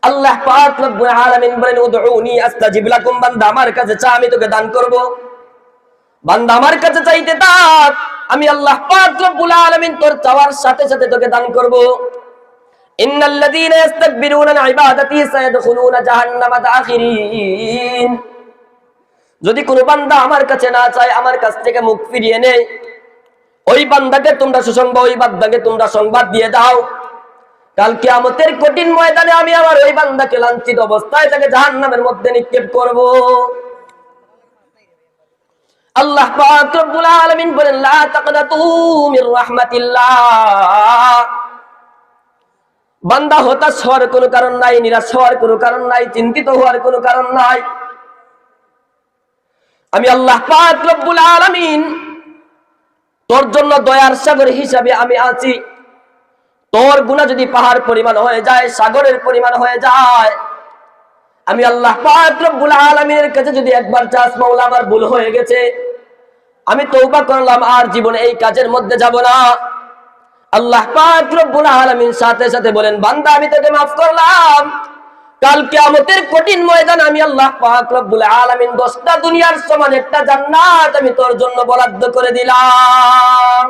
আল্লাহ পাক রব্বুল আলামিন বলেন উদউনি আস্তাজিব লাকুম, বান্দা আমার কাছে চা, আমি তোকে দান করব। বান্দা আমার কাছে চাইতে থাক, আমি আল্লাহ পাক রব্বুল আলামিন তোর চাওয়ার সাথে সাথে তোকে দান করব। ইন্নাল্লাযীনা ইস্তাকবিরুনা আন ইবাদাতি সায়াদখুলুনা জাহান্নামা দাখিরিন। যদি কোনো বান্দা আমার কাছে না চায়, আমার কাছ থেকে মুখ ফিরিয়ে নেয়, ওই বান্দাকে তোমরা সুসংবাদ, ওই বান্দাকে তোমরা সংবাদ দিয়ে দাও, কাল কিয়ামতের কঠিন ময়দানে আমি আমার ওই বান্দাকে লাঞ্ছিত অবস্থায় তাকে জাহান্নামের মধ্যে নিক্ষেপ করব। আল্লাহ পাক রব্বুল আলামিন বলেন লা তাকনাতু মির রাহমাতিল্লাহ। বান্দা হতাশ হওয়ার কোনো কারণ নাই, নিরাশ হওয়ার কোনো কারণ নাই, চিন্তিত হওয়ার কোনো কারণ নাই। আমি আল্লাহ পাক রব্বুল আলামিন তোর জন্য দয়ার সাগর হিসাবে আমি আছি। তোর গুনাহ যদি পাহাড় পরিমাণ হয়ে যায়, সাগরের পরিমাণ হয়ে যায়, আমি আল্লাহ পাক রব্বুল আলামিনের কাছে যদি একবার চাস, মাওলা আমার ভুল হয়ে গেছে, আমি তওবা করলাম, আর জীবনে এই কাজের মধ্যে যাব না, আল্লাহ পাক রব্বুল আলামিন সাথে সাথে বলেন বান্দা আমি তোকে মাফ করলাম। কাল কিয়ামতের কঠিন ময়দানে আমি আল্লাহ পাক রব্বুল আলামিন 10টা দুনিয়ার সমান একটা জান্নাত আমি তোর জন্য বরাদ্দ করে দিলাম।